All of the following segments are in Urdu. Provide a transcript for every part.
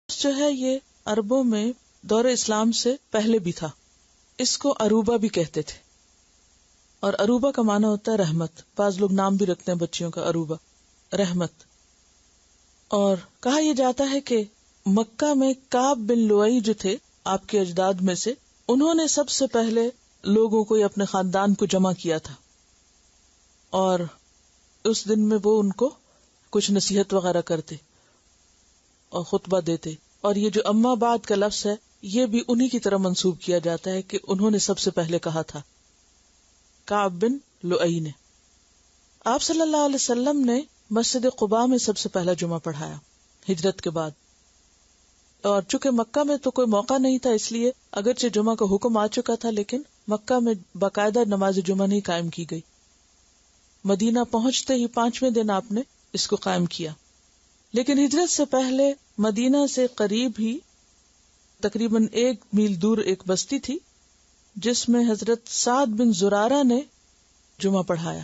جو ہے یہ عربوں میں دور اسلام سے پہلے بھی تھا. اس کو عروبہ بھی کہتے تھے، اور عروبہ کا معنی ہوتا ہے رحمت. بعض لوگ نام بھی رکھتے ہیں بچیوں کا عروبہ، رحمت. اور کہا یہ جاتا ہے کہ مکہ میں کعب بن لؤی جو تھے آپ کے اجداد میں سے، انہوں نے سب سے پہلے لوگوں کو یا اپنے خاندان کو جمع کیا تھا، اور اس دن میں وہ ان کو کچھ نصیحت وغیرہ کرتے اور خطبہ دیتے. اور یہ جو اما بعد کا لفظ ہے یہ بھی انہی کی طرح منسوب کیا جاتا ہے کہ انہوں نے سب سے پہلے کہا تھا، کعب بن لؤی نے. آپ صلی اللہ علیہ وسلم نے مسجد قباء میں سب سے پہلا جمعہ پڑھایا ہجرت کے بعد. اور چونکہ مکہ میں تو کوئی موقع نہیں تھا، اس لیے اگرچہ جمعہ کا حکم آ چکا تھا لیکن مکہ میں باقاعدہ نماز جمعہ نہیں قائم کی گئی. مدینہ پہنچتے ہی 5ویں دن آپ نے اس کو قائم کیا. لیکن ہجرت سے پہلے مدینہ سے قریب ہی تقریباً 1 میل دور ایک بستی تھی جس میں حضرت سعد بن زرارہ نے جمعہ پڑھایا.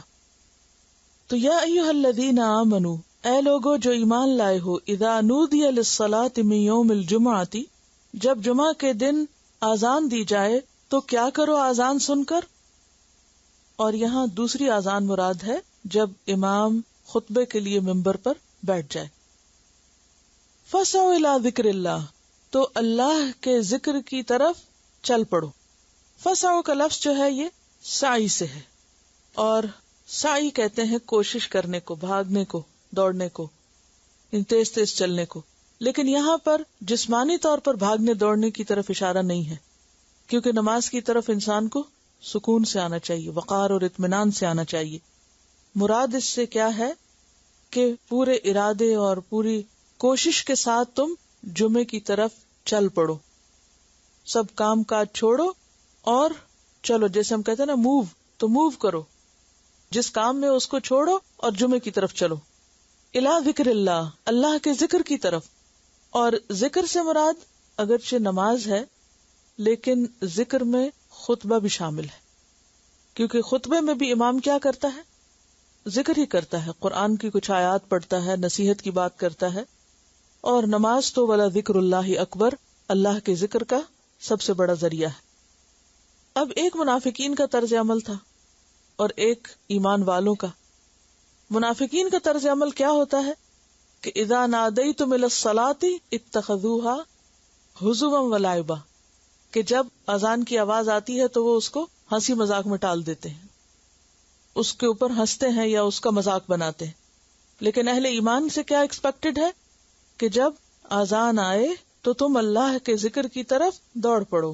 تو یا ایھا الذین آمنوا، اے لوگو جو ایمان لائے ہو، اذا نودی للصلاۃ من یوم الجمعۃ، جب جمعہ کے دن آذان دی جائے تو کیا کرو آذان سن کر. اور یہاں دوسری آذان مراد ہے جب امام خطبے کے لیے ممبر پر بیٹھ جائے. فسعوا الی ذکر اللہ، تو اللہ کے ذکر کی طرف چل پڑو. فسعوا کا لفظ جو ہے یہ سعی سے ہے، اور سعی کہتے ہیں کوشش کرنے کو، بھاگنے کو، دوڑنے کو، تیز تیز چلنے کو. لیکن یہاں پر جسمانی طور پر بھاگنے دوڑنے کی طرف اشارہ نہیں ہے، کیونکہ نماز کی طرف انسان کو سکون سے آنا چاہیے، وقار اور اطمینان سے آنا چاہیے. مراد اس سے کیا ہے کہ پورے ارادے اور پوری کوشش کے ساتھ تم جمعے کی طرف چل پڑو، سب کام کاج چھوڑو اور چلو. جیسے ہم کہتے ہیں نا موو، تو موو کرو، جس کام میں اس کو چھوڑو اور جمعے کی طرف چلو. الی ذکر اللہ، اللہ کے ذکر کی طرف. اور ذکر سے مراد اگرچہ نماز ہے لیکن ذکر میں خطبہ بھی شامل ہے، کیونکہ خطبے میں بھی امام کیا کرتا ہے؟ ذکر ہی کرتا ہے، قرآن کی کچھ آیات پڑھتا ہے، نصیحت کی بات کرتا ہے. اور نماز تو ولا ذکر اللہ اکبر، اللہ کے ذکر کا سب سے بڑا ذریعہ ہے. اب ایک منافقین کا طرز عمل تھا اور ایک ایمان والوں کا. منافقین کا طرز عمل کیا ہوتا ہے کہ اذا نادیتم الی الصلاۃ اتخذوها ہزوا ولعبا، کہ جب اذان کی آواز آتی ہے تو وہ اس کو ہنسی مذاق میں ٹال دیتے ہیں، اس کے اوپر ہنستے ہیں یا اس کا مذاق بناتے ہیں. لیکن اہل ایمان سے کیا ایکسپیکٹڈ ہے کہ جب اذان آئے تو تم اللہ کے ذکر کی طرف دوڑ پڑو.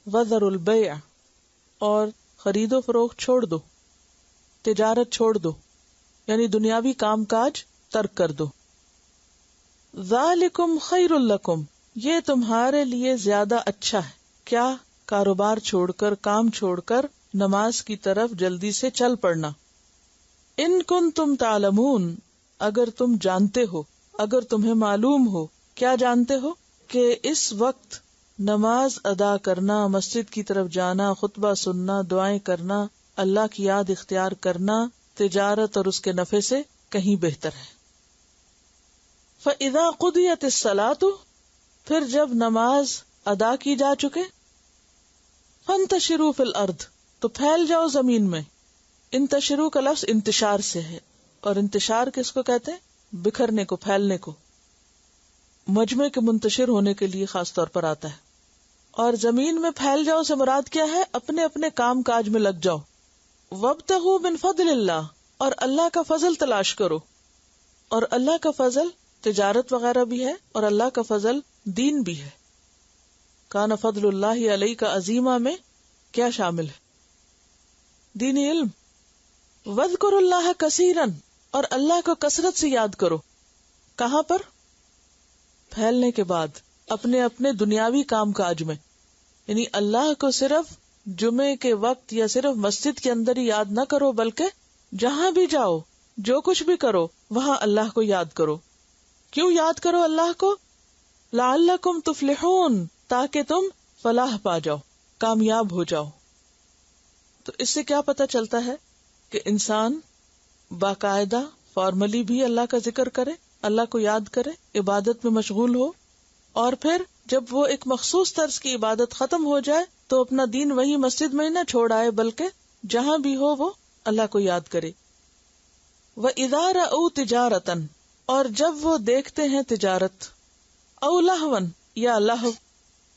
وذروا البیع، اور خرید و فروخت چھوڑ دو، تجارت چھوڑ دو، یعنی دنیاوی کام کاج ترک کر دو. ذالکم خیر لکم، یہ تمہارے لیے زیادہ اچھا ہے. کیا؟ کاروبار چھوڑ کر، کام چھوڑ کر نماز کی طرف جلدی سے چل پڑنا. ان کنتم تعلمون، اگر تم جانتے ہو، اگر تمہیں معلوم ہو. کیا جانتے ہو؟ کہ اس وقت نماز ادا کرنا، مسجد کی طرف جانا، خطبہ سننا، دعائیں کرنا، اللہ کی یاد اختیار کرنا تجارت اور اس کے نفع سے کہیں بہتر ہے. فَإِذَا قُضِيَتِ الصَّلَاةُ، پھر جب نماز ادا کی جا چکے، فَانْتَشِرُوا فِي الْأَرْضِ، تو پھیل جاؤ زمین میں. انتشروا کا لفظ انتشار سے ہے، اور انتشار کس کو کہتے ہیں؟ بکھرنے کو، پھیلنے کو. مجمع کے منتشر ہونے کے لیے خاص طور پر آتا ہے. اور زمین میں پھیل جاؤ سے مراد کیا ہے؟ اپنے اپنے کام کاج میں لگ جاؤ. وَابْتَغُوا مِن فَضْلِ اللَّهِ، اور اللہ کا فضل تلاش کرو. اور اللہ کا فضل تجارت وغیرہ بھی ہے، اور اللہ کا فضل دین بھی ہے. کان فضل اللہ علیک عظیما میں کیا شامل ہے؟ دینی علم. وَاذْكُرُوا اللَّهَ كَثِيرًا، اور اللہ کو کثرت سے یاد کرو. کہاں پر؟ پھیلنے کے بعد اپنے اپنے دنیاوی کام کاج میں. یعنی اللہ کو صرف جمعے کے وقت یا صرف مسجد کے اندر ہی یاد نہ کرو، بلکہ جہاں بھی جاؤ، جو کچھ بھی کرو، وہاں اللہ کو یاد کرو. کیوں یاد کرو اللہ کو؟ لعلکم تفلحون، تاکہ تم فلاح پا جاؤ، کامیاب ہو جاؤ. تو اس سے کیا پتہ چلتا ہے کہ انسان باقاعدہ فارملی بھی اللہ کا ذکر کرے اللہ کو یاد کرے، عبادت میں مشغول ہو، اور پھر جب وہ ایک مخصوص طرز کی عبادت ختم ہو جائے تو اپنا دین وہی مسجد میں نہ چھوڑ آئے، بلکہ جہاں بھی ہو وہ اللہ کو یاد کرے۔ وَإِذَا رَأَوْا تِجَارَةً، اور جب وہ دیکھتے ہیں تجارت، او لہون یا لہو،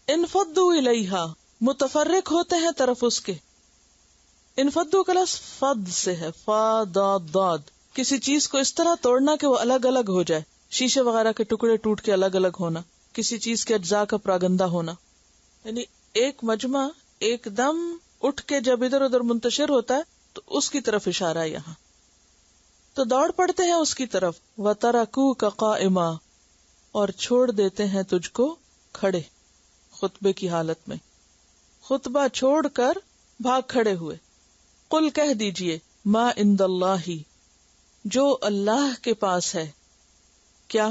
انفضوا الیہا، متفرق ہوتے ہیں طرف اس کے۔ انفضوا کا لفظ فض سے ہے، فا ضاد ضاد، کسی چیز کو اس طرح توڑنا کہ وہ الگ الگ ہو جائے، شیشے وغیرہ کے ٹکڑے ٹوٹ کے الگ الگ ہونا، کسی چیز کے اجزاء کا پراگندہ ہونا، یعنی ایک مجمع ایک دم اٹھ کے جب ادھر ادھر منتشر ہوتا ہے تو اس کی طرف اشارہ ہے یہاں۔ تو دوڑ پڑتے ہیں اس کی طرف، وَتَرَكُوكَ قَائِمًا، اور چھوڑ دیتے ہیں تجھ کو کھڑے، خطبے کی حالت میں، خطبہ چھوڑ کر بھاگ کھڑے ہوئے۔ قل کہہ دیجئے، ما عند اللہ، جو اللہ کے پاس ہے، کیا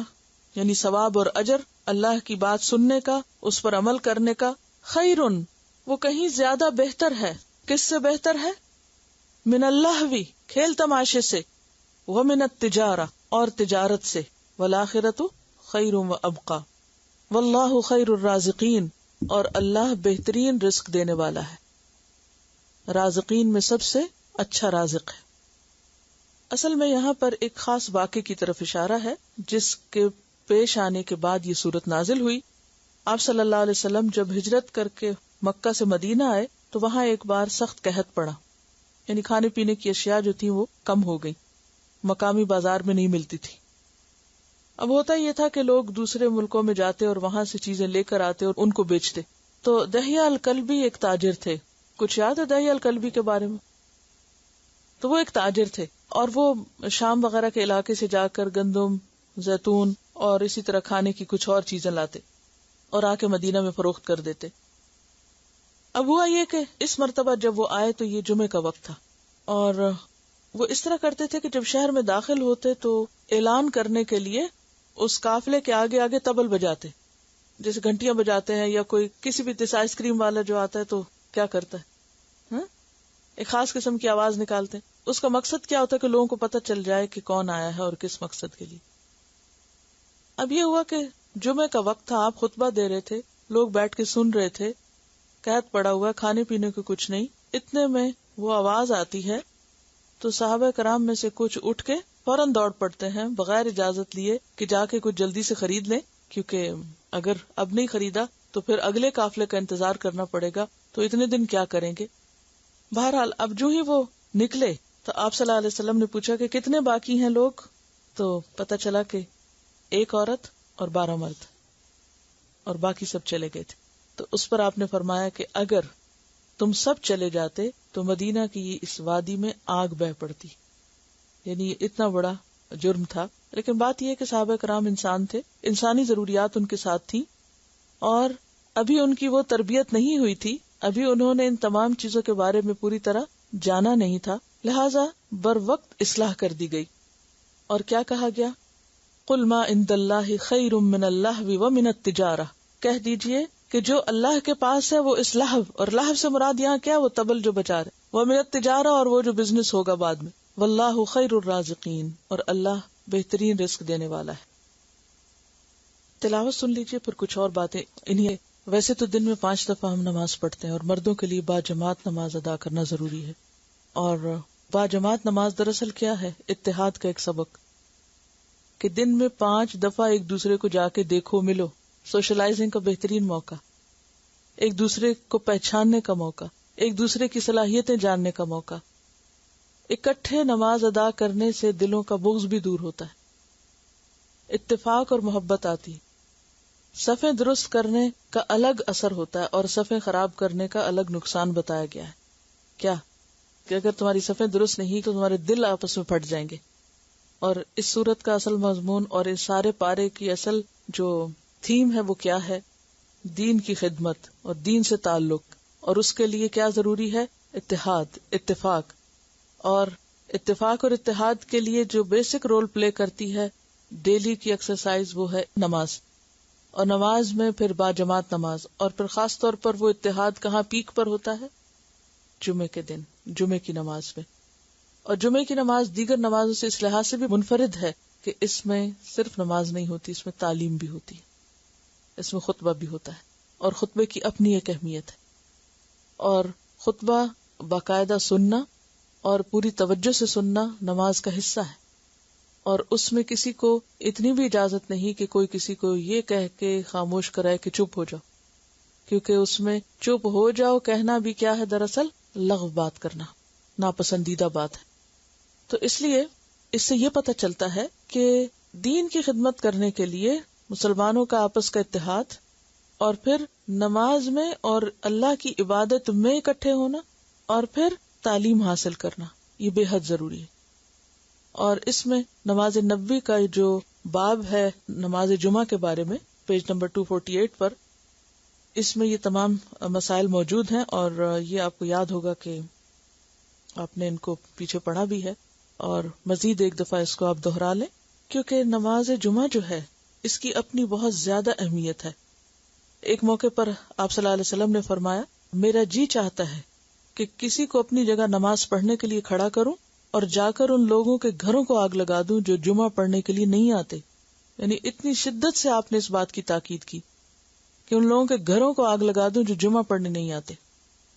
یعنی ثواب اور اجر، اللہ کی بات سننے کا، اس پر عمل کرنے کا، خیرن، وہ کہیں زیادہ بہتر ہے۔ کس سے بہتر ہے؟ من اللہو، کھیل تماشے سے، ومن التجارہ، اور تجارت سے، والآخرۃ خیر وابقی، واللہ خیر الرازقین، اور اللہ بہترین رزق دینے والا ہے، رازقین میں سب سے اچھا رازق ہے۔ اصل میں یہاں پر ایک خاص واقعے کی طرف اشارہ ہے جس کے پیش آنے کے بعد یہ صورت نازل ہوئی۔ آپ صلی اللہ علیہ وسلم جب ہجرت کر کے مکہ سے مدینہ آئے تو وہاں ایک بار سخت قحط پڑا، یعنی کھانے پینے کی اشیاء جو تھیں وہ کم ہو گئی، مقامی بازار میں نہیں ملتی تھی۔ اب ہوتا یہ تھا کہ لوگ دوسرے ملکوں میں جاتے اور وہاں سے چیزیں لے کر آتے اور ان کو بیچتے۔ تو دحیہ الکلبی ایک تاجر تھے، کچھ یاد ہے دحیہ الکلبی کے بارے میں؟ تو وہ ایک تاجر تھے اور وہ شام وغیرہ کے علاقے سے جا کر گندم، زیتون اور اسی طرح کھانے کی کچھ اور چیزیں لاتے اور آ کے مدینہ میں فروخت کر دیتے۔ اب ہوا یہ کہ اس مرتبہ جب وہ آئے تو یہ جمعے کا وقت تھا، اور وہ اس طرح کرتے تھے کہ جب شہر میں داخل ہوتے تو اعلان کرنے کے لیے اس قافلے کے آگے آگے طبل بجاتے، جیسے گھنٹیاں بجاتے ہیں، یا کوئی کسی بھی جیسے آئس کریم والا جو آتا ہے تو کیا کرتا ہے، ایک خاص قسم کی آواز نکالتے ہیں۔ اس کا مقصد کیا ہوتا ہے کہ لوگوں کو پتہ چل جائے کہ کون آیا ہے اور کس مقصد کے لیے۔ اب یہ ہوا کہ جمعے کا وقت تھا، آپ خطبہ دے رہے تھے، لوگ بیٹھ کے سن رہے تھے، قحط پڑا ہوا، کھانے پینے کو کچھ نہیں، اتنے میں وہ آواز آتی ہے تو صحابہ کرام میں سے کچھ اٹھ کے فوراً دوڑ پڑتے ہیں بغیر اجازت لیے کہ جا کے کچھ جلدی سے خرید لیں، کیونکہ اگر اب نہیں خریدا تو پھر اگلے قافلے کا انتظار کرنا پڑے گا، تو اتنے دن کیا کریں گے۔ بہرحال اب جو ہی وہ نکلے تو آپ صلی اللہ علیہ وسلم نے پوچھا کہ کتنے باقی ہیں لوگ، تو پتہ چلا کہ ایک عورت اور 12 مرد، اور باقی سب چلے گئے تھے۔ تو اس پر آپ نے فرمایا کہ اگر تم سب چلے جاتے تو مدینہ کی اس وادی میں آگ بہہ پڑتی، یعنی اتنا بڑا جرم تھا۔ لیکن بات یہ کہ صحابہ کرام انسان تھے، انسانی ضروریات ان کے ساتھ تھی، اور ابھی ان کی وہ تربیت نہیں ہوئی تھی، ابھی انہوں نے ان تمام چیزوں کے بارے میں پوری طرح جانا نہیں تھا، لہذا بر وقت اصلاح کر دی گئی۔ اور کیا کہا گیا؟ قل ما عند اللہ خیر من اللہو ومن التجارہ، کہہ دیجئے کہ جو اللہ کے پاس ہے وہ اس لہو، اور لہو سے مراد یہاں کیا؟ وہ طبل جو بجا رہے، ومن التجارہ، اور وہ جو بزنس ہوگا بعد میں، واللہ خیر الرازقین، اور اللہ بہترین رزق دینے والا ہے۔ تلاوت سن لیجئے، پھر کچھ اور باتیں انہیں۔ ویسے تو دن میں 5 دفعہ ہم نماز پڑھتے ہیں، اور مردوں کے لیے با جماعت نماز ادا کرنا ضروری ہے، اور با جماعت نماز دراصل کیا ہے؟ اتحاد کا ایک سبق، کہ دن میں 5 دفعہ ایک دوسرے کو جا کے دیکھو، ملو، سوشلائزنگ کا بہترین موقع، ایک دوسرے کو پہچاننے کا موقع، ایک دوسرے کی صلاحیتیں جاننے کا موقع۔ اکٹھے نماز ادا کرنے سے دلوں کا بغض بھی دور ہوتا ہے، اتفاق اور محبت آتی، صفیں درست کرنے کا الگ اثر ہوتا ہے، اور صفیں خراب کرنے کا الگ نقصان بتایا گیا ہے۔ کیا کہ اگر تمہاری صفیں درست نہیں تو تمہارے دل آپس میں پھٹ جائیں گے۔ اور اس صورت کا اصل مضمون اور اس سارے پارے کی اصل جو تھیم ہے وہ کیا ہے؟ دین کی خدمت اور دین سے تعلق، اور اس کے لیے کیا ضروری ہے؟ اتحاد، اتفاق، اور اتفاق اور اتحاد کے لیے جو بیسک رول پلے کرتی ہے ڈیلی کی ایکسرسائز وہ ہے نماز، اور نماز میں پھر با جماعت نماز، اور پھر خاص طور پر وہ اتحاد کہاں پیک پر ہوتا ہے؟ جمعے کے دن، جمعے کی نماز میں۔ اور جمعے کی نماز دیگر نمازوں سے اس لحاظ سے بھی منفرد ہے کہ اس میں صرف نماز نہیں ہوتی، اس میں تعلیم بھی ہوتی ہے، اس میں خطبہ بھی ہوتا ہے، اور خطبے کی اپنی ایک اہمیت ہے، اور خطبہ باقاعدہ سننا اور پوری توجہ سے سننا نماز کا حصہ ہے، اور اس میں کسی کو اتنی بھی اجازت نہیں کہ کوئی کسی کو یہ کہہ کے خاموش کرائے کہ چپ ہو جاؤ، کیونکہ اس میں چپ ہو جاؤ کہنا بھی کیا ہے، دراصل لغو بات کرنا، ناپسندیدہ بات ہے۔ تو اس لیے اس سے یہ پتہ چلتا ہے کہ دین کی خدمت کرنے کے لیے مسلمانوں کا آپس کا اتحاد، اور پھر نماز میں اور اللہ کی عبادت میں اکٹھے ہونا، اور پھر تعلیم حاصل کرنا، یہ بے حد ضروری ہے۔ اور اس میں نماز نبوی کا جو باب ہے نماز جمعہ کے بارے میں، پیج نمبر 248 پر، اس میں یہ تمام مسائل موجود ہیں، اور یہ آپ کو یاد ہوگا کہ آپ نے ان کو پیچھے پڑھا بھی ہے، اور مزید ایک دفعہ اس کو آپ دہرا لیں، کیونکہ نماز جمعہ جو ہے اس کی اپنی بہت زیادہ اہمیت ہے۔ ایک موقع پر آپ صلی اللہ علیہ وسلم نے فرمایا، میرا جی چاہتا ہے کہ کسی کو اپنی جگہ نماز پڑھنے کے لیے کھڑا کروں اور جا کر ان لوگوں کے گھروں کو آگ لگا دوں جو جمعہ پڑھنے کے لیے نہیں آتے۔ یعنی اتنی شدت سے آپ نے اس بات کی تاکید کی کہ ان لوگوں کے گھروں کو آگ لگا دوں جو جمعہ پڑھنے نہیں آتے۔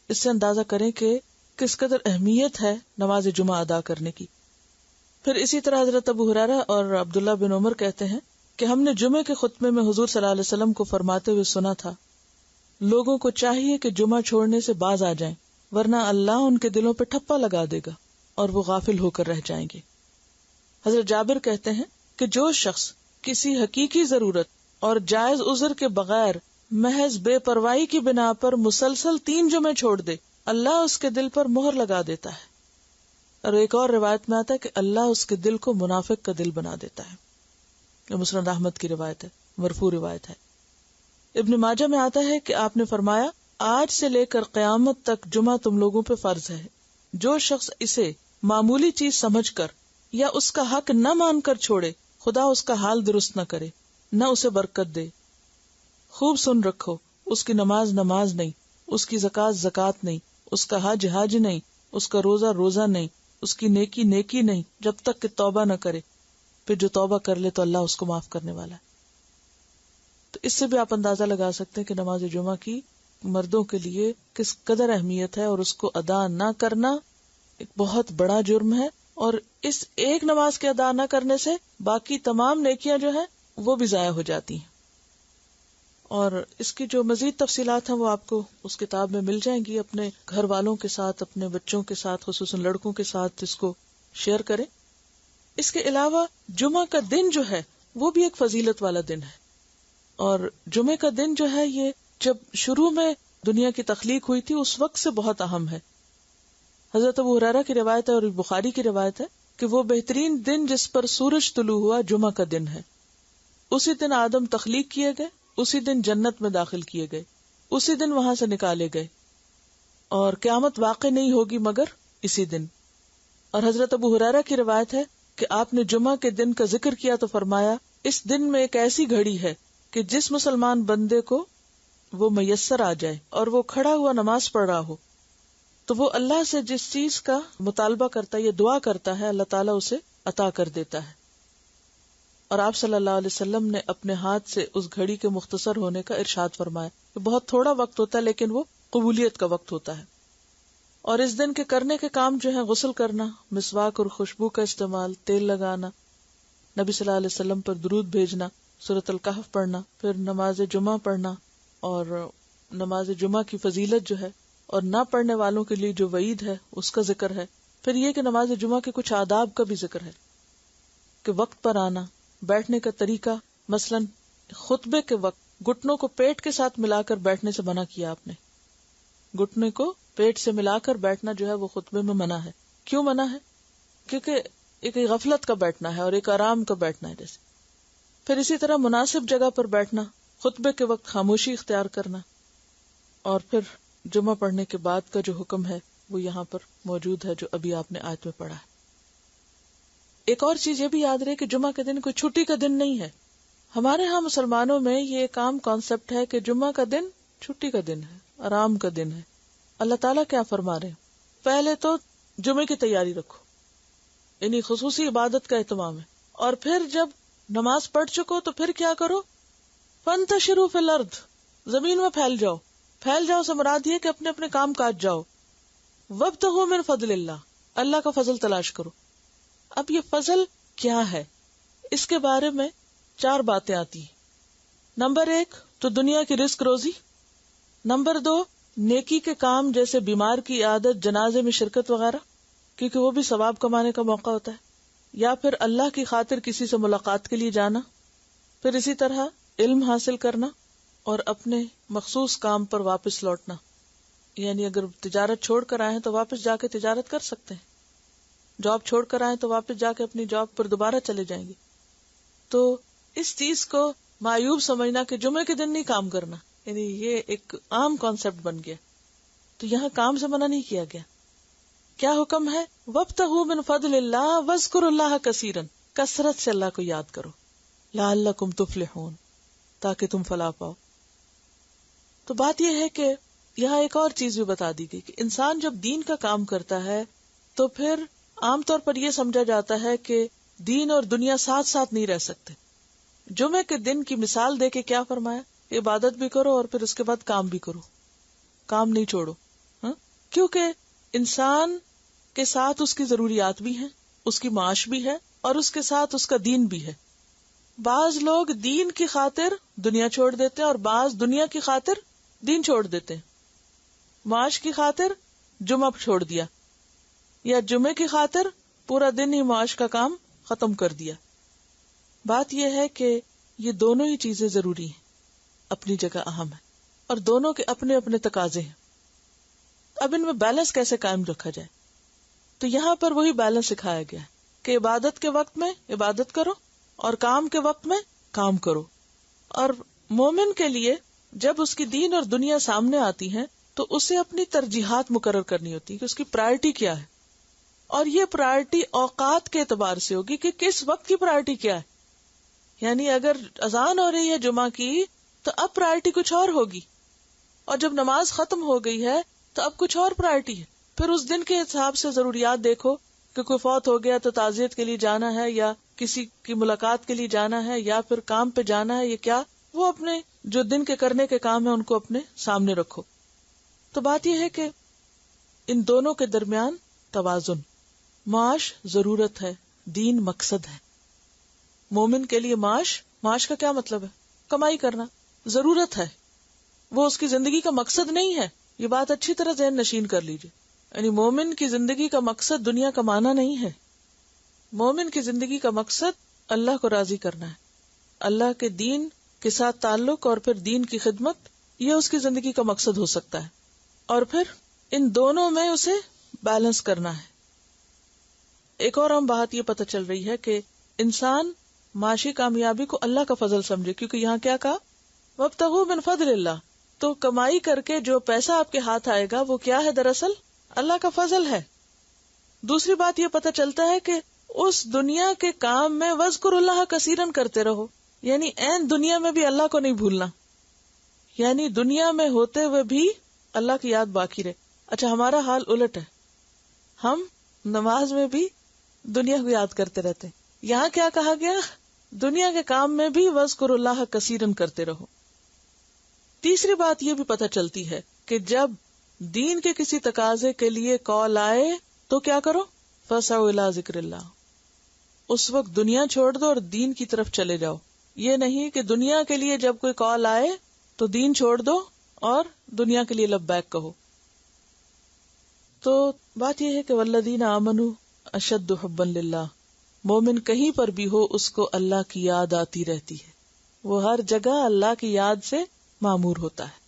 اس سے اندازہ کریں کہ کس قدر اہمیت ہے نماز جمعہ ادا کرنے کی۔ پھر اسی طرح حضرت ابو ہریرہ اور عبداللہ بن عمر کہتے ہیں کہ ہم نے جمعے کے خطبے میں حضور صلی اللہ علیہ وسلم کو فرماتے ہوئے سنا تھا، لوگوں کو چاہیے کہ جمعہ چھوڑنے سے باز آ جائیں، ورنہ اللہ ان کے دلوں پہ ٹھپا لگا دے گا اور وہ غافل ہو کر رہ جائیں گے۔ حضرت جابر کہتے ہیں کہ جو شخص کسی حقیقی ضرورت اور جائز عذر کے بغیر محض بے پرواہی کی بنا پر مسلسل 3 جمعے چھوڑ دے، اللہ اس کے دل پر مہر لگا دیتا ہے، اور ایک اور روایت میں آتا ہے کہ اللہ اس کے دل کو منافق کا دل بنا دیتا ہے۔ یہ مسند احمد کی روایت ہے، مرفوع روایت ہے۔ ابن ماجہ میں آتا ہے کہ آپ نے فرمایا، آج سے لے کر قیامت تک جمعہ تم لوگوں پہ فرض ہے، جو شخص اسے معمولی چیز سمجھ کر یا اس کا حق نہ مان کر چھوڑے، خدا اس کا حال درست نہ کرے، نہ اسے برکت دے۔ خوب سن رکھو، اس کی نماز نماز نہیں، اس کی زکوٰۃ زکوٰۃ نہیں، اس کا حج حج نہیں، اس کا روزہ روزہ نہیں، اس کی نیکی نیکی نہیں، جب تک کہ توبہ نہ کرے، پھر جو توبہ کر لے تو اللہ اس کو معاف کرنے والا ہے۔ تو اس سے بھی آپ اندازہ لگا سکتے ہیں کہ نماز جمعہ کی مردوں کے لیے کس قدر اہمیت ہے، اور اس کو ادا نہ کرنا ایک بہت بڑا جرم ہے، اور اس ایک نماز کے ادا نہ کرنے سے باقی تمام نیکیاں جو ہیں وہ بھی ضائع ہو جاتی ہیں۔ اور اس کی جو مزید تفصیلات ہیں وہ آپ کو اس کتاب میں مل جائیں گی۔ اپنے گھر والوں کے ساتھ، اپنے بچوں کے ساتھ، خصوصاً لڑکوں کے ساتھ اس کو شیئر کریں۔ اس کے علاوہ جمعہ کا دن جو ہے وہ بھی ایک فضیلت والا دن ہے، اور جمعہ کا دن جو ہے یہ جب شروع میں دنیا کی تخلیق ہوئی تھی اس وقت سے بہت اہم ہے۔ حضرت ابو ہریرہ کی روایت ہے اور بخاری کی روایت ہے کہ وہ بہترین دن جس پر سورج طلوع ہوا جمعہ کا دن ہے۔ اسی دن آدم تخلیق کیے گئے، اسی دن جنت میں داخل کیے گئے، اسی دن وہاں سے نکالے گئے، اور قیامت واقع نہیں ہوگی مگر اسی دن۔ اور حضرت ابو ہریرہ کی روایت ہے کہ آپ نے جمعہ کے دن کا ذکر کیا تو فرمایا، اس دن میں ایک ایسی گھڑی ہے کہ جس مسلمان بندے کو وہ میسر آ جائے اور وہ کھڑا ہوا نماز پڑھ رہا ہو تو وہ اللہ سے جس چیز کا مطالبہ کرتا ہے یا دعا کرتا ہے اللہ تعالیٰ اسے عطا کر دیتا ہے۔ اور آپ صلی اللہ علیہ وسلم نے اپنے ہاتھ سے اس گھڑی کے مختصر ہونے کا ارشاد فرمایا کہ بہت تھوڑا وقت ہوتا ہے لیکن وہ قبولیت کا وقت ہوتا ہے۔ اور اس دن کے کرنے کے کام جو ہے غسل کرنا، مسواک اور خوشبو کا استعمال، تیل لگانا، نبی صلی اللہ علیہ وسلم پر درود بھیجنا، سورۃ الکہف پڑھنا، پھر نماز جمعہ پڑھنا، اور نماز جمعہ کی فضیلت جو ہے اور نہ پڑھنے والوں کے لیے جو وعید ہے اس کا ذکر ہے۔ پھر یہ کہ نماز جمعہ کے کچھ آداب کا بھی ذکر ہے کہ وقت پر آنا، بیٹھنے کا طریقہ، مثلا خطبے کے وقت گھٹنوں کو پیٹ کے ساتھ ملا کر بیٹھنے سے منع کیا آپ نے۔ گھٹنے کو پیٹ سے ملا کر بیٹھنا جو ہے وہ خطبے میں منع ہے۔ کیوں منع ہے؟ کیونکہ ایک غفلت کا بیٹھنا ہے اور ایک آرام کا بیٹھنا ہے جیسے۔ پھر اسی طرح مناسب جگہ پر بیٹھنا، خطبے کے وقت خاموشی اختیار کرنا، اور پھر جمعہ پڑھنے کے بعد کا جو حکم ہے وہ یہاں پر موجود ہے جو ابھی آپ نے آیت میں پڑھا ہے۔ ایک اور چیز یہ بھی یاد رہے کہ جمعہ کے دن کوئی چھٹی کا دن نہیں ہے۔ ہمارے ہاں مسلمانوں میں یہ ایک عام کانسیپٹ ہے کہ جمعہ کا دن چھٹی کا دن ہے، آرام کا دن ہے۔ اللہ تعالیٰ کیا فرما رہے ہیں؟ پہلے تو جمعے کی تیاری رکھو، یعنی خصوصی عبادت کا اہتمام ہے، اور پھر جب نماز پڑھ چکو تو پھر کیا کرو؟ فانتشروا فی الارض، زمین میں پھیل جاؤ. پھیل جاؤ سے مراد یہ کہ اپنے اپنے کام کاج جاؤ. وابتغوا من فضل اللہ، اللہ کا فضل تلاش کرو. اب یہ فضل کیا ہے؟ اس کے بارے میں 4 باتیں آتی ہیں. نمبر 1 تو دنیا کی رزق روزی. نمبر 2 نیکی کے کام جیسے بیمار کی عادت، جنازے میں شرکت وغیرہ، کیونکہ وہ بھی ثواب کمانے کا موقع ہوتا ہے. یا پھر اللہ کی خاطر کسی سے ملاقات کے لیے جانا. پھر اسی طرح علم حاصل کرنا اور اپنے مخصوص کام پر واپس لوٹنا. یعنی اگر تجارت چھوڑ کر آئے ہیں تو واپس جا کے تجارت کر سکتے ہیں. جاب چھوڑ کر آئے تو واپس جا کے اپنی جاب پر دوبارہ چلے جائیں گے. تو اس چیز کو معیوب سمجھنا کہ جمعے کے دن نہیں کام کرنا، یعنی یہ ایک عام کانسیپٹ بن گیا. تو یہاں کام سے منع نہیں کیا گیا. کیا حکم ہے؟ وابتغوا من فضل اللہ واذکروا اللہ کثیرا، کثرت سے اللہ کو یاد کرو. لعلکم تفلحون، تاکہ تم فلاح پاؤ. تو بات یہ ہے کہ یہاں ایک اور چیز بھی بتا دی گئی کہ انسان جب دین کا کام کرتا ہے تو پھر عام طور پر یہ سمجھا جاتا ہے کہ دین اور دنیا ساتھ ساتھ نہیں رہ سکتے. جمعے کے دن کی مثال دے کے کیا فرمایا؟ عبادت بھی کرو اور پھر اس کے بعد کام بھی کرو، کام نہیں چھوڑو. کیونکہ انسان کے ساتھ اس کی ضروریات بھی ہیں، اس کی معاش بھی ہے، اور اس کے ساتھ اس کا دین بھی ہے. بعض لوگ دین کی خاطر دنیا چھوڑ دیتے ہیں اور بعض دنیا کی خاطر دین چھوڑ دیتے ہیں. معاش کی خاطر جمعہ چھوڑ دیا، یا جمعے کی خاطر پورا دن ہی معاش کا کام ختم کر دیا. بات یہ ہے کہ یہ دونوں ہی چیزیں ضروری ہیں، اپنی جگہ اہم ہے، اور دونوں کے اپنے اپنے تقاضے ہیں. اب ان میں بیلنس کیسے قائم رکھا جائے؟ تو یہاں پر وہی بیلنس سکھایا گیا ہے کہ عبادت کے وقت میں عبادت کرو اور کام کے وقت میں کام کرو. اور مومن کے لیے جب اس کی دین اور دنیا سامنے آتی ہیں تو اسے اپنی ترجیحات مقرر کرنی ہوتی ہے کہ اس کی پرائرٹی کیا ہے. اور یہ پرائرٹی اوقات کے اعتبار سے ہوگی کہ کس وقت کی پرائرٹی کیا ہے. یعنی اگر اذان ہو رہی ہے جمعہ کی تو اب پرائرٹی کچھ اور ہوگی، اور جب نماز ختم ہو گئی ہے تو اب کچھ اور پرائرٹی ہے. پھر اس دن کے حساب سے ضروریات دیکھو کہ کوئی فوت ہو گیا تو تعزیت کے لیے جانا ہے، یا کسی کی ملاقات کے لیے جانا ہے، یا پھر کام پہ جانا ہے، یا کیا. وہ اپنے جو دن کے کرنے کے کام ہیں ان کو اپنے سامنے رکھو. تو بات یہ ہے کہ ان دونوں کے درمیان توازن. معاش ضرورت ہے، دین مقصد ہے. مومن کے لیے معاش کا کیا مطلب ہے؟ کمائی کرنا ضرورت ہے، وہ اس کی زندگی کا مقصد نہیں ہے. یہ بات اچھی طرح ذہن نشین کر لیجیے. یعنی مومن کی زندگی کا مقصد دنیا کمانا نہیں ہے. مومن کی زندگی کا مقصد اللہ کو راضی کرنا ہے، اللہ کے دین کے ساتھ تعلق اور پھر دین کی خدمت، یہ اس کی زندگی کا مقصد ہو سکتا ہے. اور پھر ان دونوں میں اسے بیلنس کرنا ہے. ایک اور ہم بات یہ پتہ چل رہی ہے کہ انسان معاشی کامیابی کو اللہ کا فضل سمجھے، کیونکہ یہاں کیا کہا؟ وابتغوا من فضل اللہ. تو کمائی کر کے جو پیسہ آپ کے ہاتھ آئے گا وہ کیا ہے؟ دراصل اللہ کا فضل ہے. دوسری بات یہ پتہ چلتا ہے کہ اس دنیا کے کام میں واذکروا اللہ کثیرن کرتے رہو، یعنی عین دنیا میں بھی اللہ کو نہیں بھولنا، یعنی دنیا میں ہوتے ہوئے بھی اللہ کی یاد باقی رہے. اچھا، ہمارا حال الٹ ہے، ہم نماز میں بھی دنیا کو یاد کرتے رہتے ہیں. یہاں کیا کہا گیا؟ دنیا کے کام میں بھی واذکروا اللہ کثیرن کرتے رہو. تیسری بات یہ بھی پتہ چلتی ہے کہ جب دین کے کسی تقاضے کے لیے کال آئے تو کیا کرو؟ فسعوا الی ذکر اللہ. اس وقت دنیا چھوڑ دو اور دین کی طرف چلے جاؤ. یہ نہیں کہ دنیا کے لیے جب کوئی کال آئے تو دین چھوڑ دو اور دنیا کے لیے لبیک کہو. تو بات یہ ہے کہ والذین آمنوا اشد حبا للہ. مومن کہیں پر بھی ہو اس کو اللہ کی یاد آتی رہتی ہے، وہ ہر جگہ اللہ کی یاد سے معمور ہوتا ہے.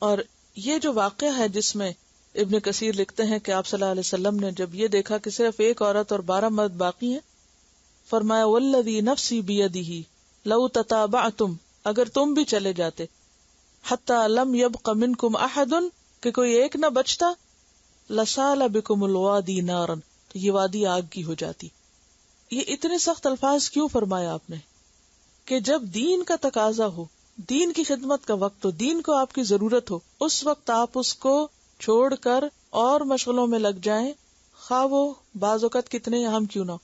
اور یہ جو واقعہ ہے جس میں ابن کثیر لکھتے ہیں کہ آپ صلی اللہ علیہ وسلم نے جب یہ دیکھا کہ صرف ایک عورت اور 12 مرد باقی ہیں، فرمایا والذی نفسی بیدہ لو تتابعتم، اگر تم بھی چلے جاتے، حتی لم یبق منکم احد، کہ کوئی ایک نہ بچتا، لسال بکم الوادی نارا، تو یہ وادی آگ کی ہو جاتی. یہ اتنے سخت الفاظ کیوں فرمایا آپ نے؟ کہ جب دین کا تقاضا ہو، دین کی خدمت کا وقت ہو، دین کو آپ کی ضرورت ہو، اس وقت آپ اس کو چھوڑ کر اور مشغلوں میں لگ جائیں، خواہ وہ بعض اوقات کتنے اہم کیوں نہ ہو.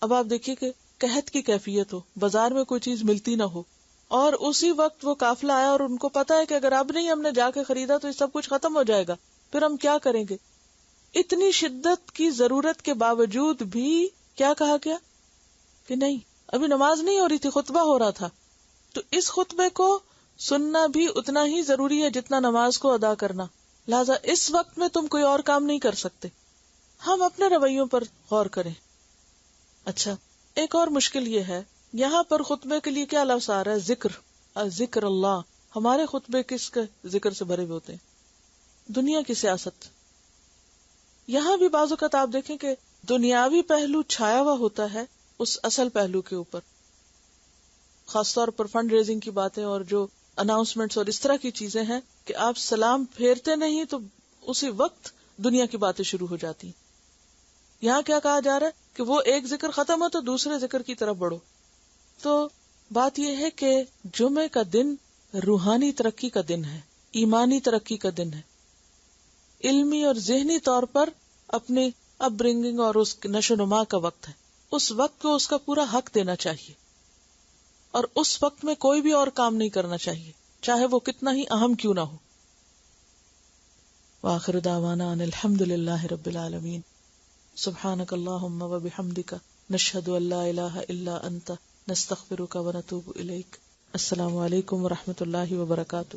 اب آپ دیکھیے کہ قحط کی کیفیت ہو، بازار میں کوئی چیز ملتی نہ ہو، اور اسی وقت وہ قافلہ آیا اور ان کو پتا ہے کہ اگر اب نہیں ہم نے جا کے خریدا تو یہ سب کچھ ختم ہو جائے گا، پھر ہم کیا کریں گے؟ اتنی شدت کی ضرورت کے باوجود بھی کیا کہا گیا کہ نہیں، ابھی نماز نہیں ہو رہی تھی، خطبہ ہو رہا تھا. تو اس خطبے کو سننا بھی اتنا ہی ضروری ہے جتنا نماز کو ادا کرنا. لہذا اس وقت میں تم کوئی اور کام نہیں کر سکتے. ہم اپنے رویوں پر غور کریں. اچھا، ایک اور مشکل یہ ہے، یہاں پر خطبے کے لیے کیا لفظ آ رہا ہے؟ ذکر اللہ. ہمارے خطبے کس کے ذکر سے بھرے ہوئے ہوتے ہیں؟ دنیا کی سیاست. یہاں بھی بعض اوقات آپ دیکھیں کہ دنیاوی پہلو چھایا ہوا ہوتا ہے اس اصل پہلو کے اوپر، خاص طور پر فنڈ ریزنگ کی باتیں اور جو اناؤنسمنٹس اور اس طرح کی چیزیں ہیں کہ آپ سلام پھیرتے نہیں تو اسی وقت دنیا کی باتیں شروع ہو جاتی ہیں. یہاں کیا کہا جا رہا ہے کہ وہ ایک ذکر ختم ہو تو دوسرے ذکر کی طرف بڑھو. تو بات یہ ہے کہ جمعے کا دن روحانی ترقی کا دن ہے، ایمانی ترقی کا دن ہے، علمی اور ذہنی طور پر اپنی اپ برنگنگ اور اس نشو نما کا وقت ہے. اس وقت کو اس کا پورا حق دینا چاہیے، اور اس وقت میں کوئی بھی اور کام نہیں کرنا چاہیے، چاہے وہ کتنا ہی اہم کیوں نہ ہو. وآخر دعوانا ان الحمد للہ رب العالمین. سبحانک اللہم و بحمدک، نشہد ان لا الہ الا انت، نستغفرک و نتوب الیک. السلام علیکم و رحمۃ اللہ وبرکاتہ.